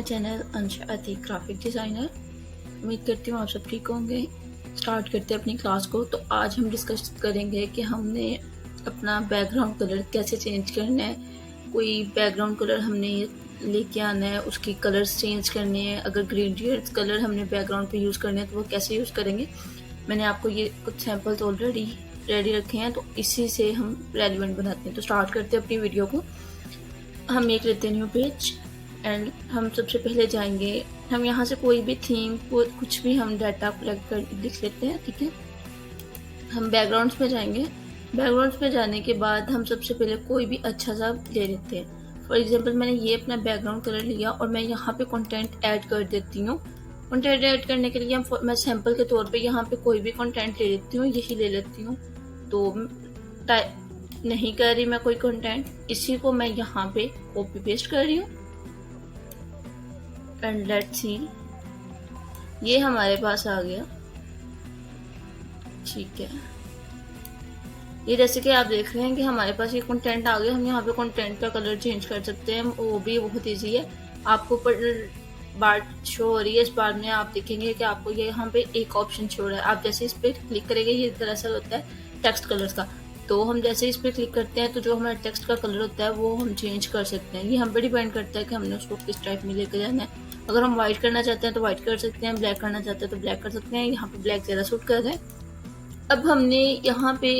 Channel Ansha Atiq graphic designer. उम्मीद करती हूँ आप सब ठीक होंगे। स्टार्ट करते हैं अपनी क्लास को। तो आज हम डिस्कस करेंगे कि हमने अपना बैकग्राउंड कलर कैसे चेंज करना है। कोई बैकग्राउंड कलर हमने लेके आना है, उसकी कलर्स चेंज करने हैं। अगर ग्रेडियंट्स कलर हमने बैकग्राउंड पे यूज़ करने हैं तो वो कैसे यूज़ करेंगे। मैंने आपको ये कुछ सैम्पल्स ऑलरेडी रेडी रखे हैं, तो इसी से हम रेलिवेंट बनाते हैं। तो स्टार्ट करते हैं अपनी वीडियो को। हम एक लेते हैं न्यू पेज एंड हम सबसे पहले जाएंगे, हम यहाँ से कोई भी थीम को कुछ भी हम डाटा कलेक्ट कर लिख लेते हैं। ठीक है, हम बैकग्राउंड्स पे जाएंगे। बैकग्राउंड्स पे जाने के बाद हम सबसे पहले कोई भी अच्छा सा ले लेते हैं। फॉर एग्जांपल मैंने ये अपना बैकग्राउंड कलर लिया और मैं यहाँ पे कंटेंट ऐड कर देती हूँ। कंटेंट ऐड करने के लिए मैं सैम्पल के तौर पे यहाँ पे कोई भी कंटेंट ले लेती हूँ, यही ले लेती हूँ। तो नहीं कर रही मैं कोई कंटेंट, इसी को मैं यहाँ पे कॉपी पेस्ट कर रही हूँ एंड लेट्स सी, ये हमारे पास आ गया। ठीक है, ये जैसे कि आप देख रहे हैं कि हमारे पास ये कंटेंट आ गया। हम यहाँ पे कंटेंट का कलर चेंज कर सकते हैं, वो भी बहुत इजी है। आपको पर बार शो हो रही है, इस बार में आप देखेंगे कि आपको ये यहाँ पे एक ऑप्शन शो रहा है। आप जैसे इस पर क्लिक करेंगे, ये दरअसल होता है टेक्स्ट कलर्स का। तो हम जैसे इस पर क्लिक करते हैं तो जो हमारा टेक्स्ट का कलर होता है वो हम चेंज कर सकते हैं। ये हम पे डिपेंड करता है कि हमने उसको किस टाइप में लेकर जाना है। अगर हम व्हाइट करना चाहते हैं तो व्हाइट कर सकते हैं, ब्लैक करना चाहते हैं तो ब्लैक कर सकते हैं। यहाँ पे ब्लैक ज़्यादा सूट कर रहा है। अब हमने यहाँ पे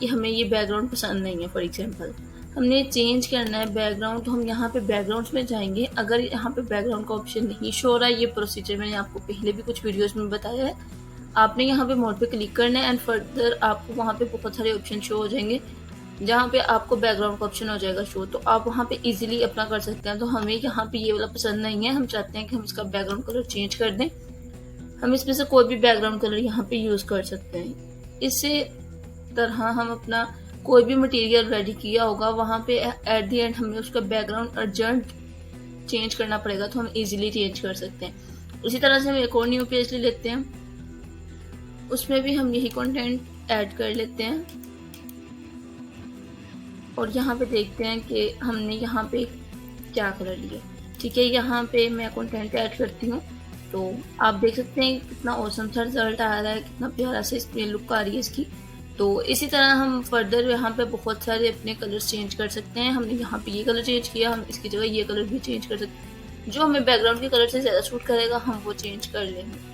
हमें ये बैकग्राउंड पसंद नहीं है। फॉर एग्जाम्पल हमने चेंज करना है बैकग्राउंड, तो हम यहाँ पे बैकग्राउंड्स में जाएंगे। अगर यहाँ पे बैकग्राउंड का ऑप्शन नहीं शो हो रहा है, ये प्रोसीजर मैंने आपको पहले भी कुछ वीडियोस में बताया है। आपने यहाँ पे मोड पे क्लिक करना है एंड फर्दर आपको वहाँ पे बहुत सारे ऑप्शन शो हो जाएंगे, जहाँ पे आपको बैकग्राउंड का ऑप्शन हो जाएगा शो। तो आप वहाँ पे इजीली अपना कर सकते हैं। तो हमें यहाँ पे ये वाला पसंद नहीं है, हम चाहते हैं कि हम इसका बैकग्राउंड कलर चेंज कर दें। हम इसमें से कोई भी बैकग्राउंड कलर यहाँ पे यूज़ कर सकते हैं। इसी तरह हम अपना कोई भी मटेरियल रेडी किया होगा, वहाँ पे एट द एंड हमें उसका बैकग्राउंड अर्जेंट चेंज करना पड़ेगा, तो हम इजीली चेंज कर सकते हैं। उसी तरह से हम एक और न्यू पेज ले लेते हैं, उसमें भी हम यही कंटेंट ऐड कर लेते हैं और यहाँ पे देखते हैं कि हमने यहाँ पे क्या कलर लिया। ठीक है, यहाँ पे मैं कंटेंट ऐड करती हूँ। तो आप देख सकते हैं कितना औसम सा रिजल्ट आ रहा है, कितना प्यारा से इसमें लुक आ रही है इसकी। तो इसी तरह हम फर्दर यहाँ पे बहुत सारे अपने कलर्स चेंज कर सकते हैं। हमने यहाँ पे ये कलर चेंज किया, हम इसकी जगह ये कलर भी चेंज कर सकते हैं। जो हमें बैकग्राउंड के कलर से ज़्यादा सूट करेगा हम वो चेंज कर लेंगे।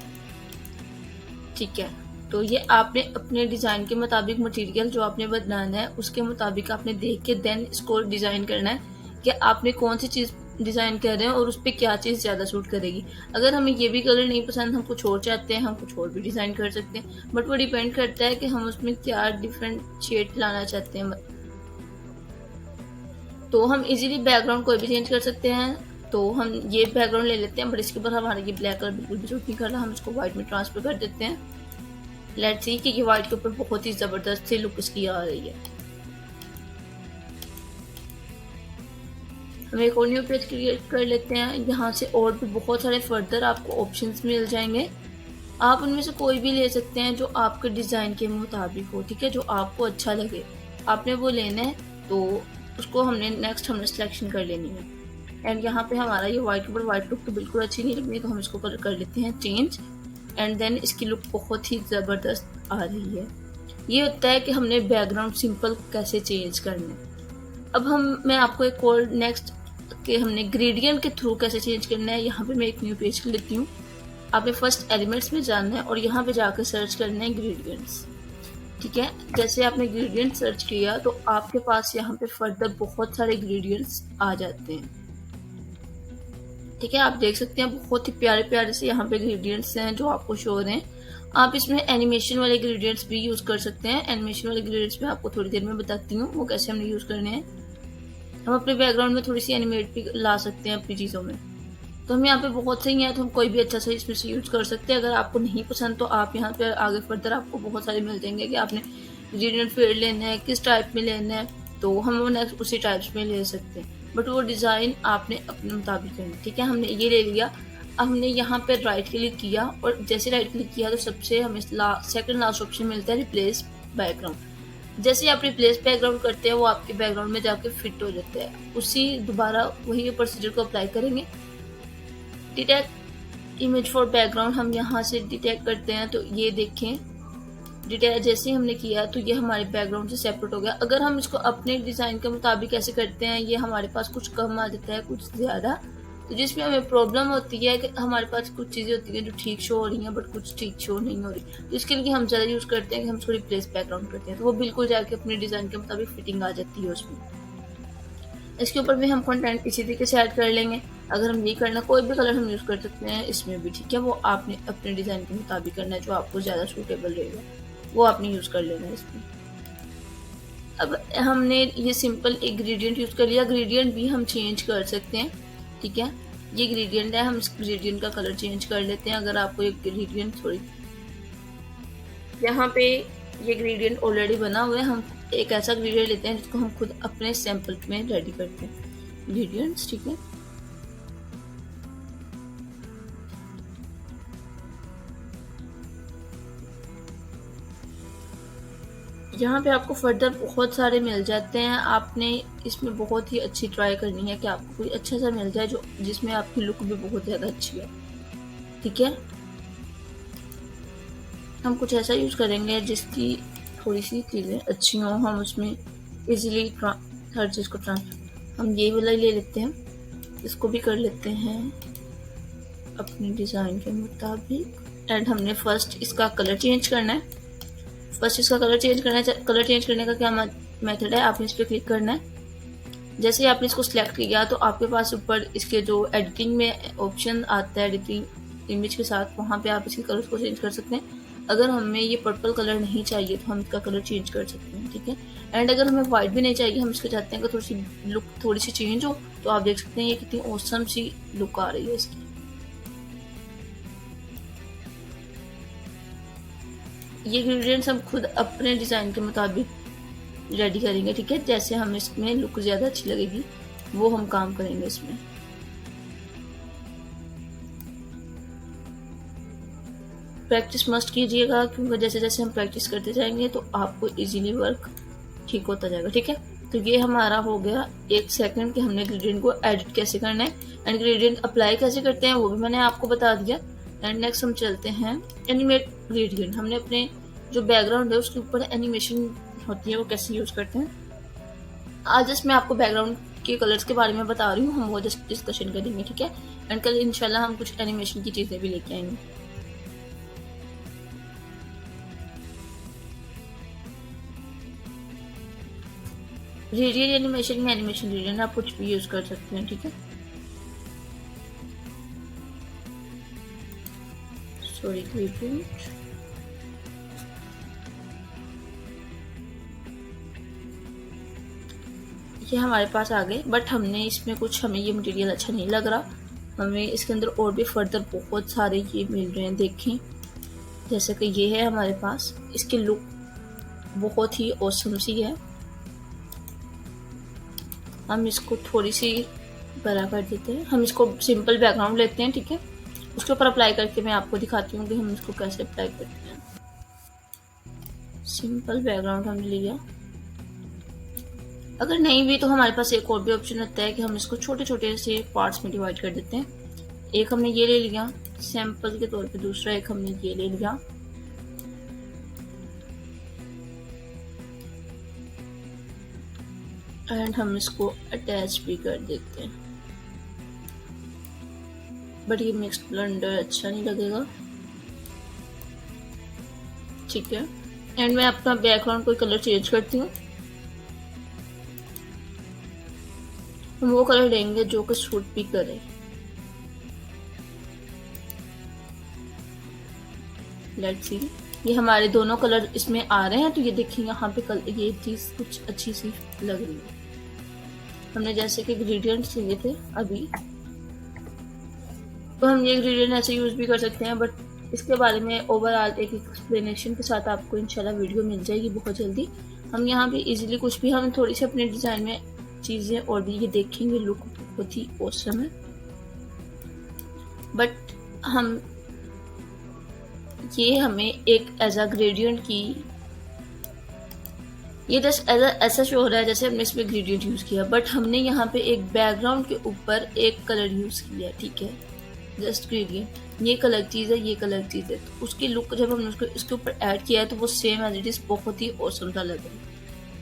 ठीक है, तो ये आपने अपने डिज़ाइन के मुताबिक मटेरियल जो आपने बनाना है उसके मुताबिक आपने देख के देन इसको डिज़ाइन करना है कि आपने कौन सी चीज़ डिज़ाइन कर रहे हैं और उस पर क्या चीज़ ज़्यादा सूट करेगी। अगर हमें ये भी कलर नहीं पसंद, हम कुछ और चाहते हैं, हम कुछ और भी डिज़ाइन कर सकते हैं। बट वो डिपेंड करता है कि हम उसमें क्या डिफरेंट शेड लाना चाहते हैं। तो हम इजीली बैकग्राउंड कोई भी चेंज कर सकते हैं। तो हम ये बैकग्राउंड ले लेते हैं, बट इसके ऊपर हमारा ये ब्लैक कलर बिल्कुल भी सूट नहीं कर रहा, हम इसको व्हाइट में ट्रांसफर कर देते हैं। लेट्स सी कि ये व्हाइट के ऊपर बहुत ही ज़बरदस्त सी लुक इसकी आ रही है। हम एक और न्यू पेज क्रिएट कर लेते हैं। यहाँ से और भी बहुत सारे फर्दर आपको ऑप्शंस मिल जाएंगे, आप उनमें से कोई भी ले सकते हैं जो आपके डिज़ाइन के मुताबिक हो। ठीक है, जो आपको अच्छा लगे आपने वो लेना है। तो उसको हमने सिलेक्शन कर लेनी है। एंड यहाँ पे हमारा ये व्हाइट के ऊपर व्हाइट लुक तो बिल्कुल अच्छी नहीं लगनी, तो हम इसको कलर कर लेते हैं चेंज एंड देन इसकी लुक बहुत ही ज़बरदस्त आ रही है। ये होता है कि हमने बैकग्राउंड सिंपल कैसे चेंज करना है। अब मैं आपको एक और नेक्स्ट कि हमने ग्रेडियंट के थ्रू कैसे चेंज करना है। यहाँ पे मैं एक न्यू पेज लेती हूँ। आपने फर्स्ट एलिमेंट्स में जाना है और यहाँ पे जाकर सर्च करना है ग्रेडियंट्स। ठीक है, जैसे आपने ग्रेडियंट सर्च किया तो आपके पास यहाँ पे फर्दर बहुत सारे ग्रेडियंट्स आ जाते हैं। ठीक है, आप देख सकते हैं बहुत ही प्यारे प्यारे से यहाँ पे ग्रेडियंट्स हैं जो आपको शो हो रहे हैं। आप इसमें एनिमेशन वाले ग्रेडियंट्स भी यूज़ कर सकते हैं। एनिमेशन वाले ग्रेडियंट्स में आपको थोड़ी देर में बताती हूँ वो कैसे हमने यूज़ करने हैं। हम अपने बैकग्राउंड में थोड़ी सी एनिमेट भी ला सकते हैं अपनी चीज़ों में। तो हम यहाँ पे बहुत सही हैं, तो हम कोई भी अच्छा सा इसमें से यूज़ कर सकते हैं। अगर आपको नहीं पसंद तो आप यहाँ पे आगे फर्दर आपको बहुत सारे मिल जाएंगे कि आपने ग्रेडियंट फील्ड लेना है, किस टाइप में लेना है, तो हम वो नेक्स्ट उसी टाइप्स में ले सकते हैं। बट वो डिज़ाइन आपने अपने मुताबिक करना है। ठीक है, हमने ये ले लिया। हमने यहाँ पे राइट क्लिक किया और जैसे राइट क्लिक किया तो सबसे हमें सेकंड लास्ट ऑप्शन मिलता है रिप्लेस बैकग्राउंड। जैसे आप रिप्लेस बैकग्राउंड करते हैं वो आपके बैकग्राउंड में जाके फिट हो जाता है। उसी दोबारा वही प्रोसीजर को अप्लाई करेंगे। डिटेक्ट इमेज फॉर बैकग्राउंड हम यहाँ से डिटेक्ट करते हैं, तो ये देखें डिटेक्ट जैसे ही हमने किया तो ये हमारे बैकग्राउंड से सेपरेट हो गया। अगर हम इसको अपने डिज़ाइन के मुताबिक ऐसे करते हैं, ये हमारे पास कुछ कम आ जाता है कुछ ज़्यादा, तो जिसमें हमें प्रॉब्लम होती है कि हमारे पास कुछ चीज़ें होती हैं जो ठीक शो हो रही हैं बट कुछ ठीक शो नहीं हो रही। तो इसके लिए हम ज़्यादा यूज़ करते हैं कि हम इसको रिप्लेस बैकग्राउंड करते हैं, तो वो बिल्कुल जाके अपने डिज़ाइन के मुताबिक फिटिंग आ जाती है उसमें। इसके ऊपर भी हम कंटेंट इसी तरीके से ऐड कर लेंगे। अगर हम ये करना, कोई भी कलर हम यूज़ कर सकते हैं इसमें भी, ठीक है। वो आपने अपने डिज़ाइन के मुताबिक करना है, जो आपको ज़्यादा सूटेबल रहेगा वो आपने यूज़ कर लेना है इसमें। अब हमने ये सिंपल एक ग्रेडियंट यूज़ कर लिया। ग्रेडियंट भी हम चेंज कर सकते हैं, ठीक है। ये ग्रेडियंट है, हम इस ग्रेडियंट का कलर चेंज कर लेते हैं। अगर आपको एक ग्रेडियंट यहाँ पे ये ग्रेडियंट ऑलरेडी बना हुआ है, हम एक ऐसा ग्रेडियंट लेते हैं जिसको हम खुद अपने सैंपल में रेडी करते हैं ग्रेडियंट्स, ठीक है। यहाँ पे आपको फर्दर बहुत सारे मिल जाते हैं। आपने इसमें बहुत ही अच्छी ट्राई करनी है कि आपको कोई अच्छा सा मिल जाए जो जिसमें आपकी लुक भी बहुत ज़्यादा अच्छी है, ठीक है। हम कुछ ऐसा यूज़ करेंगे जिसकी थोड़ी सी चीज़ें अच्छी हों, हम उसमें इजीली हर चीज़ को हम ये वाला ले लेते हैं, इसको भी कर लेते हैं अपने डिज़ाइन के मुताबिक। एंड हमने फर्स्ट इसका कलर चेंज करना है। कलर चेंज करने का क्या मेथड है, आपने इस पर क्लिक करना है। जैसे ही आपने इसको सिलेक्ट किया तो आपके पास ऊपर इसके जो एडिटिंग में ऑप्शन आता है एडिटिंग इमेज के साथ, वहाँ पे आप इसके कलर्स को चेंज कर सकते हैं। अगर हमें ये पर्पल कलर नहीं चाहिए तो हम इसका कलर चेंज कर सकते हैं, ठीक है। एंड अगर हमें वाइट भी नहीं चाहिए, हम इसको चाहते हैं कि थोड़ी सी लुक थोड़ी सी चेंज हो, तो आप देख सकते हैं ये कितनी औसम सी लुक आ रही है इसकी। ये इंग्रेडिएंट्स हम खुद अपने डिज़ाइन के मुताबिक रेडी करेंगे, ठीक है। जैसे हमें इसमें लुक ज़्यादा अच्छी लगेगी वो हम काम करेंगे इसमें। प्रैक्टिस मस्ट कीजिएगा, क्योंकि जैसे जैसे हम प्रैक्टिस करते जाएंगे तो आपको इजीली वर्क ठीक होता जाएगा, ठीक है। तो ये हमारा हो गया 1 सेकंड कि हमने ग्रेडियंट को एडिट कैसे करना है एंड ग्रेडियंट अप्लाई कैसे करते हैं वो भी मैंने आपको बता दिया। एंड नेक्स्ट हम चलते हैं एनिमेट ग्रेडियंट। हमने अपने जो बैकग्राउंड है उसके ऊपर एनिमेशन होती है वो कैसे यूज़ करते हैं। आज जस्ट मैं आपको बैकग्राउंड के कलर्स के बारे में बता रही हूँ, हम वो जस्ट डिस्कशन करेंगे, ठीक है। एंड कल इंशाल्लाह हम कुछ एनिमेशन की चीज़ें भी लेके आएंगे। ग्रेडियंट एनिमेशन में एनिमेशन ग्रेडियंट आप कुछ भी यूज़ कर सकते हैं, ठीक है। सॉरी ग्रेडियंट ये हमारे पास आ गए, बट हमने इसमें कुछ हमें ये मटेरियल अच्छा नहीं लग रहा। हमें इसके अंदर और भी फर्दर बहुत सारे ये मिल रहे हैं, देखें। जैसे कि ये है हमारे पास, इसकी लुक बहुत ही औसम सी है। हम इसको थोड़ी सी बड़ा कर देते हैं। हम इसको सिंपल बैकग्राउंड लेते हैं, ठीक है। उसके ऊपर अप्लाई करके मैं आपको दिखाती हूँ कि हम इसको कैसे अप्लाई करते हैं। सिंपल बैकग्राउंड हमने लिया। अगर नहीं भी तो हमारे पास एक और भी ऑप्शन होता है कि हम इसको छोटे छोटे से पार्ट्स में डिवाइड कर देते हैं। एक हमने ये ले लिया सैंपल के तौर पे, दूसरा एक हमने ये ले लिया। एंड हम इसको अटैच भी कर देते हैं, बट ये मिक्स्ड ब्लेंडर अच्छा नहीं लगेगा, ठीक है। एंड मैं अपना बैकग्राउंड कोई कलर चेंज करती हूँ। हम वो कलर लेंगे जो कि सूट भी करे। लेट्स सी, ये हमारे दोनों कलर इसमें आ रहे हैं। तो ये देखिए यहाँ पे ये चीज़ कुछ अच्छी सी लग रही है। हमने जैसे कि ग्रेडियंट्स लिए थे अभी, तो हम ये ग्रेडियंट ऐसे यूज़ भी कर सकते हैं, बट इसके बारे में ओवरऑल एक एक्सप्लेनेशन के साथ आपको इंशाल्लाह वीडियो मिल जाएगी बहुत जल्दी। हम यहाँ पे इजीली कुछ भी हम थोड़ी सी अपने डिज़ाइन में चीज़ें और भी ये देखेंगे, लुक बहुत ही ऑसम है। बट हम ये हमें एक एज अ ग्रेडियंट की ये जस्ट ऐसा शो हो रहा है जैसे हमने इसमें ग्रेडियंट यूज़ किया, बट हमने यहाँ पे एक बैकग्राउंड के ऊपर एक कलर यूज़ किया, ठीक है। जस्ट ग्रेडियंट, ये एक अलग चीज़ है, ये एक अलग चीज़ है। तो उसकी लुक जब हमने उसको इसके ऊपर ऐड किया है तो वो सेम एज इट इज़ बहुत ही ऑसम सा लग रहा है।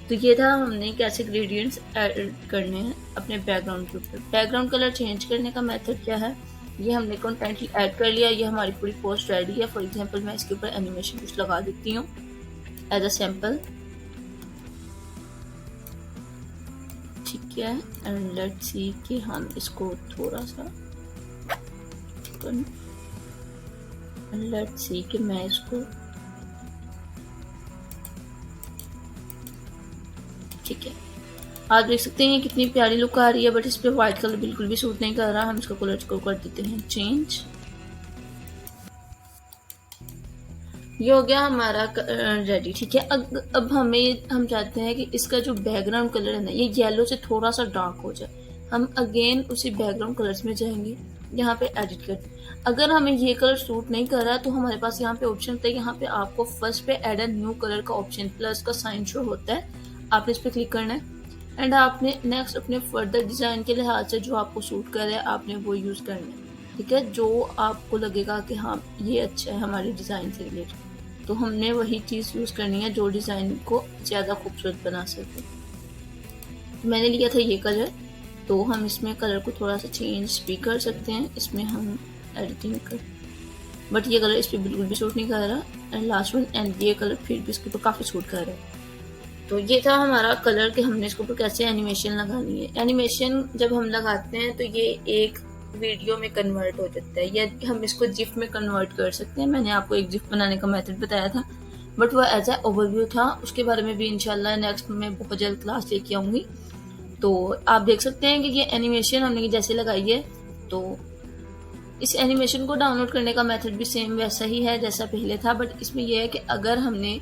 तो ये था हमने कैसे ग्रेडियंट्स ऐड करने हैं अपने बैकग्राउंड के ऊपर। बैकग्राउंड कलर चेंज करने का मेथड क्या है, ये हमने कंटेंट ऐड कर लिया, ये हमारी पूरी पोस्ट रेडी है। फॉर एग्जांपल मैं इसके ऊपर एनिमेशन कुछ लगा देती हूँ एज अ सैम्पल, ठीक है। एंड लेट्स सी कि हम इसको थोड़ा सा, लेट्स सी कि मैं इसको, ठीक है, आप देख सकते हैं कितनी प्यारी लुक आ रही है, बट इस पे व्हाइट कलर बिल्कुल भी सूट नहीं कर रहा। हम इसका कलर को कर देते हैं चेंज। ये हो गया हमारा रेडी, ठीक है। अब हम चाहते हैं कि इसका जो बैकग्राउंड कलर है ना, ये येलो से थोड़ा सा डार्क हो जाए। हम अगेन उसी बैकग्राउंड कलर्स में जाएंगे, यहाँ पे एडिट करते हैं। अगर हमें ये कलर सूट नहीं कर रहा तो हमारे पास यहाँ पे ऑप्शन होता है, यहाँ पे आपको फर्स्ट पे एड अ न्यू कलर का ऑप्शन प्लस का साइन शो होता है, आपने इस पर क्लिक करना है। एंड आपने नेक्स्ट अपने फर्दर डिज़ाइन के लिहाज से जो आपको सूट कर रहा है आपने वो यूज़ करना है, ठीक है। जो आपको लगेगा कि हाँ ये अच्छा है हमारे डिज़ाइन से रिलेटेड, तो हमने वही चीज़ यूज़ करनी है जो डिज़ाइन को ज़्यादा खूबसूरत बना सके। तो मैंने लिया था ये कलर, तो हम इसमें कलर को थोड़ा सा चेंज भी कर सकते हैं, इसमें हम एडिटिंग कर, बट ये कलर इस पर बिल्कुल भी सूट नहीं कर रहा। एंड लास्ट वन, एंड ये कलर फिर भी इसके ऊपर काफ़ी सूट कर रहा है। तो ये था हमारा कलर कि हमने इसके ऊपर कैसे एनिमेशन लगानी है। एनिमेशन जब हम लगाते हैं तो ये एक वीडियो में कन्वर्ट हो जाता है, या हम इसको जिफ में कन्वर्ट कर सकते हैं। मैंने आपको एक जिफ बनाने का मेथड बताया था, बट वो एज ए ओवरव्यू था। उसके बारे में भी इंशाल्लाह नेक्स्ट में बहुत जल्द क्लास लेके आऊँगी। तो आप देख सकते हैं कि ये एनिमेशन हमने जैसे लगाई है, तो इस एनिमेशन को डाउनलोड करने का मेथड भी सेम वैसा ही है जैसा पहले था, बट इसमें यह है कि अगर हमने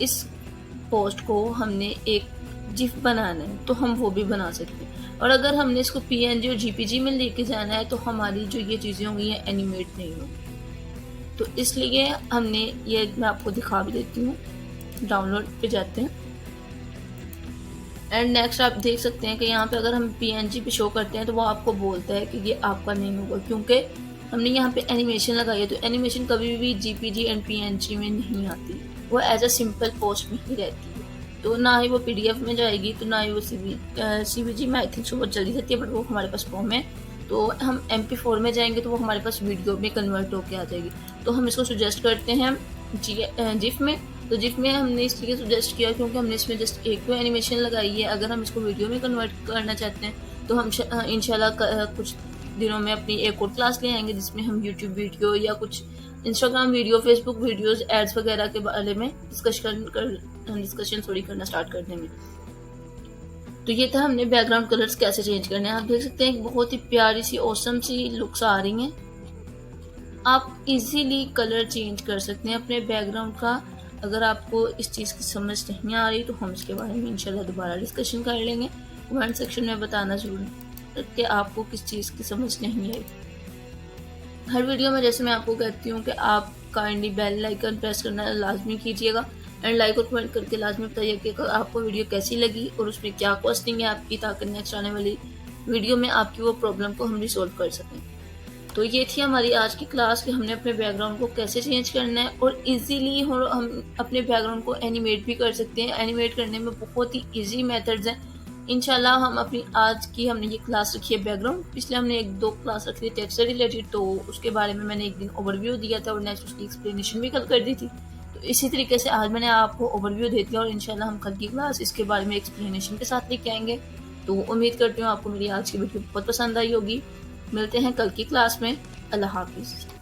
इस पोस्ट को हमने एक जिफ बनाना है तो हम वो भी बना सकते हैं, और अगर हमने इसको PNG और JPG में लेके जाना है तो हमारी जो ये चीज़ें होंगी ये एनिमेट नहीं होंगी। तो इसलिए हमने ये, मैं आपको दिखा भी देती हूँ, डाउनलोड पे जाते हैं। एंड नेक्स्ट आप देख सकते हैं कि यहाँ पे अगर हम PNG पे शो करते हैं तो वो आपको बोलता है कि ये आपका नहीं होगा, क्योंकि हमने यहाँ पे एनिमेशन लगाई है। तो एनिमेशन कभी भी JPG एंड PNG में नहीं आती, वो एज अ सिंपल पोस्ट में ही रहती है। तो ना ही वो PDF में जाएगी, तो ना ही वो CBG में आई थिंक बहुत जल्दी जाती है, बट वो हमारे पास फॉर्म है। तो हम MP4 में जाएंगे तो वो हमारे पास वीडियो में कन्वर्ट होकर आ जाएगी। तो हम इसको सुजेस्ट करते हैं जिफ में। तो जिफ में हमने इसलिए सुजेस्ट किया क्योंकि हमने इसमें जस्ट एक एनिमेशन लगाई है। अगर हम इसको वीडियो में कन्वर्ट करना चाहते हैं तो हम इंशाल्लाह कुछ दिनों में अपनी एक और क्लास ले आएंगे जिसमें हम YouTube वीडियो या कुछ Instagram video, Facebook videos, ads वगैरह के बारे में डिस्कशन थोड़ी करना स्टार्ट कर देंगे। तो ये था हमने बैकग्राउंड कलर्स कैसे चेंज करने हैं। आप देख सकते हैं बहुत ही प्यारी सी ऑसम सी लुक्स आ रही हैं। आप इजीली कलर चेंज कर सकते हैं अपने बैकग्राउंड का। अगर आपको इस चीज़ की समझ नहीं आ रही तो हम इसके बारे में इंशाल्लाह दोबारा डिस्कशन कर लेंगे। कमेंट सेक्शन में बताना जरूर कि आपको किस चीज़ की समझ नहीं आई। हर वीडियो में जैसे मैं आपको कहती हूँ कि आप काइंडली बेल आइकन प्रेस करना लाजमी कीजिएगा, एंड लाइक और कमेंट करके लाजमी बताइए कि आपको वीडियो कैसी लगी और उसमें क्या कॉस्टिंग है आपकी, ताकि नेक्स्ट आने वाली वीडियो में आपकी वो प्रॉब्लम को हम रिसोल्व कर सकें। तो ये थी हमारी आज की क्लास कि हमने अपने बैकग्राउंड को कैसे चेंज करना है, और इजीली हम अपने बैकग्राउंड को एनिमेट भी कर सकते हैं। एनिमेट करने में बहुत ही इजी मेथड्स हैं। इंशाल्लाह हम अपनी आज की हमने ये क्लास रखी है बैकग्राउंड, पिछले हमने 1-2 क्लास रखी थी टेक्स्ट से रिलेटेड, तो उसके बारे में मैंने एक दिन ओवरव्यू दिया था और नेक्स्ट उसकी एक्सप्लेनेशन भी कल कर दी थी। तो इसी तरीके से आज मैंने आपको ओवरव्यू दे दिया और इंशाल्लाह हम कल की क्लास इसके बारे में एक्सप्लेनेशन के साथ लेके आएंगे। तो उम्मीद करती हूँ आपको मेरी आज की वीडियो बहुत पसंद आई होगी। मिलते हैं कल की क्लास में। अल्लाह हाफिज़।